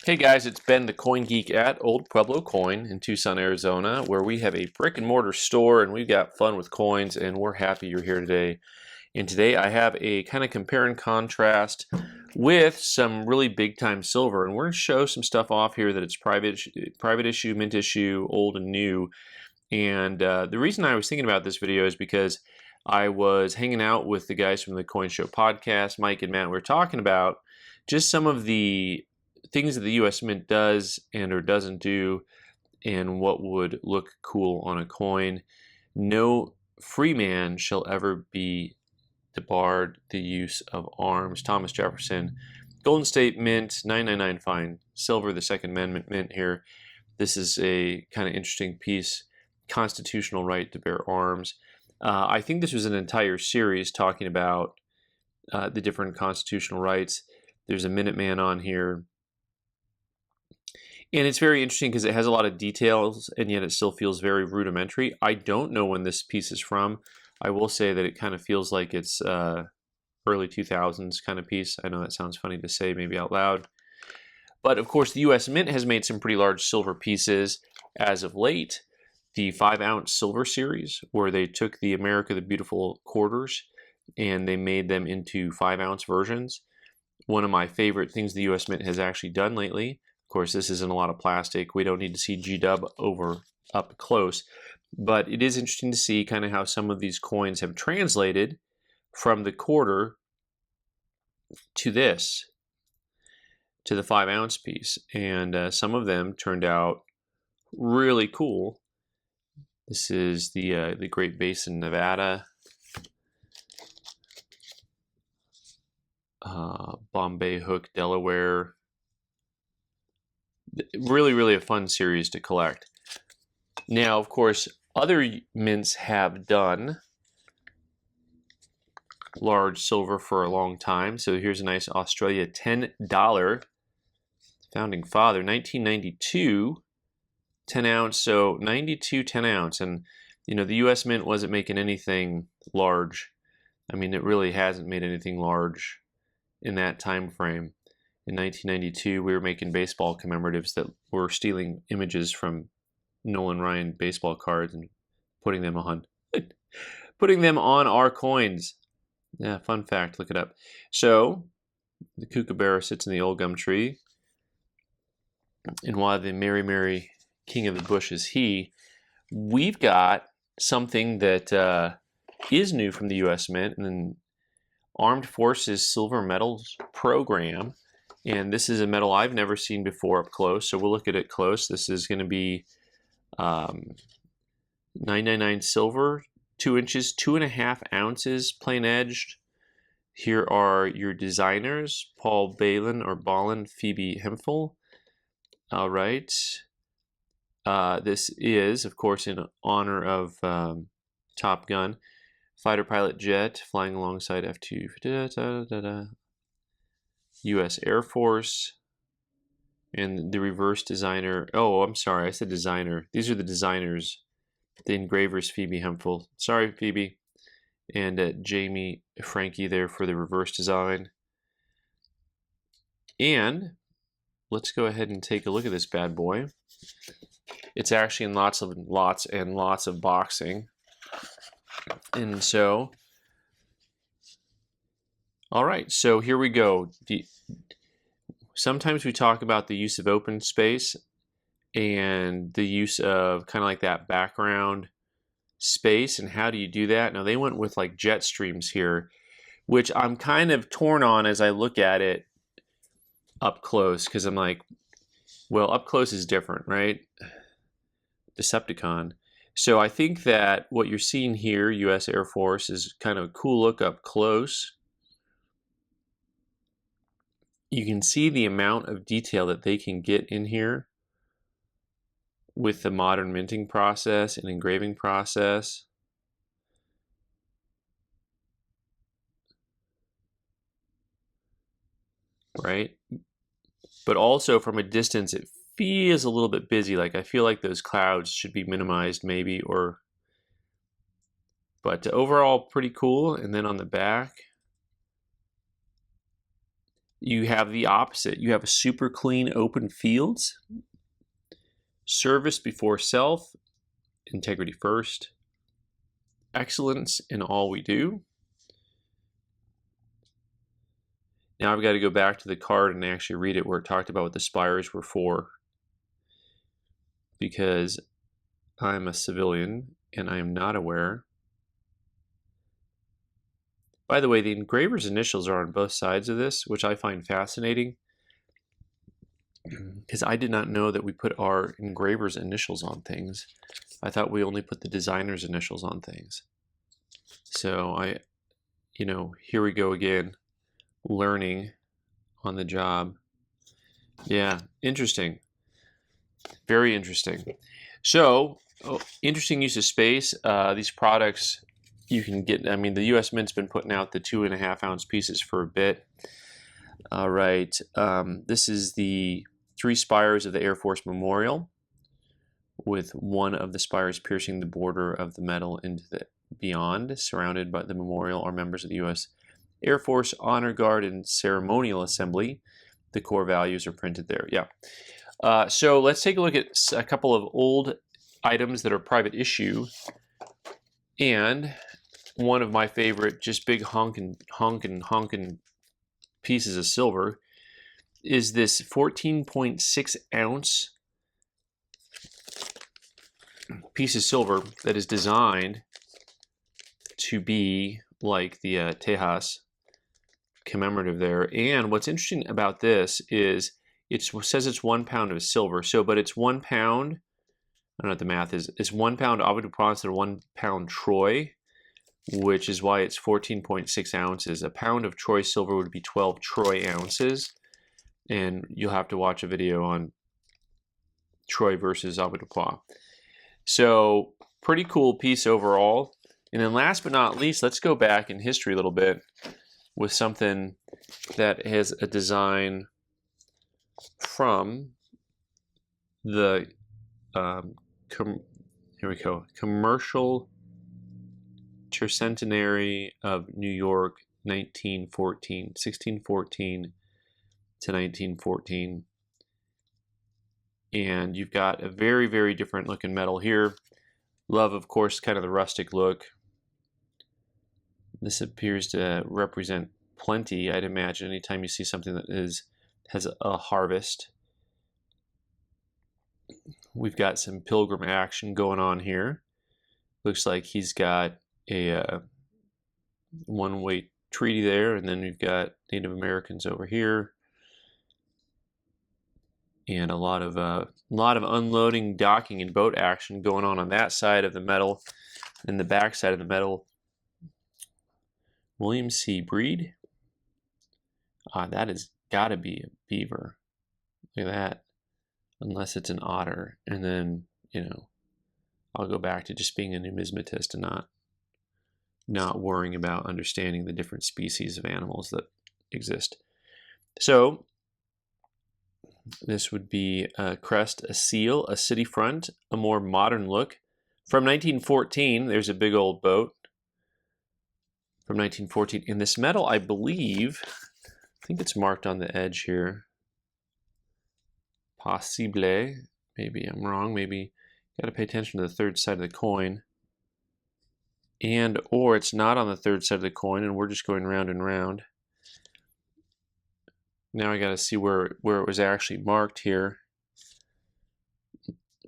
Hey guys, it's Ben the Coin Geek at Old Pueblo Coin in Tucson, Arizona, where we have a brick and mortar store and we've got fun with coins, and we're happy you're here today. And today I have a kind of compare and contrast with some really big time silver, and we're going to show some stuff off here that it's private issue, mint issue, old and new. And the reason I was thinking about this video is because I was hanging out with the guys from the Coin Show podcast, Mike and Matt. We were talking about just some of the things that the U.S. Mint does and or doesn't do, and what would look cool on a coin. No free man shall ever be debarred the use of arms. Thomas Jefferson. Golden State Mint, 999 fine. Silver, the Second Amendment mint here. This is a kind of interesting piece. Constitutional right to bear arms. I think this was an entire series talking about the different constitutional rights. There's a Minuteman on here. And it's very interesting because it has a lot of details, and yet it still feels very rudimentary. I don't know when this piece is from. I will say that it kind of feels like it's early 2000s kind of piece. I know that sounds funny to say maybe out loud. But of course, the U.S. Mint has made some pretty large silver pieces as of late. The 5-ounce silver series, where they took the America the Beautiful quarters and they made them into 5-ounce versions. One of my favorite things the U.S. Mint has actually done lately. Of course, this isn't a lot of plastic. We don't need to see G-dub up close. But it is interesting to see kind of how some of these coins have translated from the quarter to this, to the 5-ounce piece. And some of them turned out really cool. This is the Great Basin, Nevada. Bombay Hook, Delaware. Really, really a fun series to collect. Now, of course, other mints have done large silver for a long time. So here's a nice Australia $10 founding father, 1992, 10 ounce. So 92 10 ounce. And, you know, the U.S. Mint wasn't making anything large. I mean, it really hasn't made anything large in that time frame. In 1992, we were making baseball commemoratives that were stealing images from Nolan Ryan baseball cards and putting them on our coins. Yeah, fun fact, look it up. So the kookaburra sits in the old gum tree, and while the merry king of the bush is he, we've got something that is new from the U.S. Mint, and Armed Forces Silver Medals Program. And this is a medal I've never seen before up close, so we'll look at it close. This is going to be 999 silver, 2 inches, 2.5 ounces, plain edged. Here are your designers, Paul Balin, Phoebe Hemphill. All right. This is, of course, in honor of Top Gun. Fighter pilot jet flying alongside F-2. U.S. Air Force, and the reverse designer. Oh, I'm sorry, I said designer. These are the designers. The engravers, Phoebe Hemphill. Sorry, Phoebe. And Jamie Frankie there for the reverse design. And let's go ahead and take a look at this bad boy. It's actually in lots and lots of boxing. And so, all right, so here we go. Sometimes we talk about the use of open space and the use of kind of like that background space, and how do you do that? Now, they went with like jet streams here, which I'm kind of torn on as I look at it up close, because I'm like, well, up close is different, right? Decepticon. So I think that what you're seeing here, U.S. Air Force, is kind of a cool look up close. You can see the amount of detail that they can get in here with the modern minting process and engraving process. Right? But also from a distance, it feels a little bit busy. Like, I feel like those clouds should be minimized maybe, but overall pretty cool. And then on the back, You have the opposite. You have a super clean open fields, service before self, integrity first, excellence in all we do. Now I've got to go back to the card and actually read it where it talked about what the spires were for, because I'm a civilian and I am not aware. By the way, the engraver's initials are on both sides of this, which I find fascinating, because I did not know that we put our engraver's initials on things. I thought we only put the designer's initials on things. So here we go again, learning on the job. Yeah, interesting. Very interesting. So, interesting use of space. These products you can get, I mean, the U.S. Mint's been putting out the 2.5 ounce pieces for a bit. All right. This is the 3 spires of the Air Force Memorial, with one of the spires piercing the border of the metal into the beyond. Surrounded by the memorial are members of the U.S. Air Force Honor Guard and Ceremonial Assembly. The core values are printed there. Yeah. So let's take a look at a couple of old items that are private issue. And one of my favorite, just big honking pieces of silver, is this 14.6 ounce piece of silver that is designed to be like the Tejas commemorative there. And what's interesting about this is it says it's 1 pound of silver. So, but it's 1 pound. I don't know what the math is. It's 1 pound avoirdupois instead of 1 pound troy, which is why it's 14.6 ounces. A pound of troy silver would be 12 troy ounces. And you'll have to watch a video on troy versus avoirdupois. So pretty cool piece overall. And then last but not least, let's go back in history a little bit with something that has a design from the here we go, Commercial Tercentenary of New York, 1614 to 1914. And you've got a very, very different looking metal here. Love, of course, kind of the rustic look. This appears to represent plenty, I'd imagine, anytime you see something that has a harvest. We've got some pilgrim action going on here. Looks like he's got a one-way treaty there, and then we've got Native Americans over here, and a lot of unloading, docking, and boat action going on that side of the metal. And the back side of the metal, William C. Breed. That has got to be a beaver. Look at that. Unless it's an otter. And then, I'll go back to just being a numismatist and not worrying about understanding the different species of animals that exist. So this would be a crest, a seal, a city front, a more modern look. From 1914, there's a big old boat. From 1914. In this metal, I believe, I think it's marked on the edge here. Possible. Maybe I'm wrong. Maybe got to pay attention to the third side of the coin. Or it's not on the third side of the coin, and we're just going round and round. Now I got to see where it was actually marked here,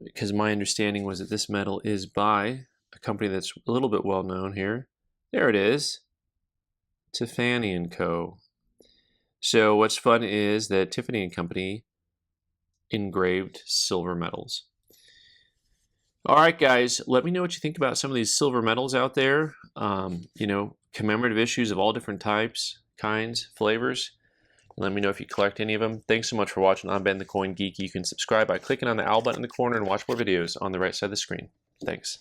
because my understanding was that this metal is by a company that's a little bit well known here. There it is, Tiffany & Co. So what's fun is that Tiffany & Company engraved silver medals. All right, guys, let me know what you think about some of these silver medals out there. Commemorative issues of all different types, kinds, flavors. Let me know if you collect any of them. Thanks so much for watching. I'm Ben the Coin Geek. You can subscribe by clicking on the owl button in the corner and watch more videos on the right side of the screen. Thanks.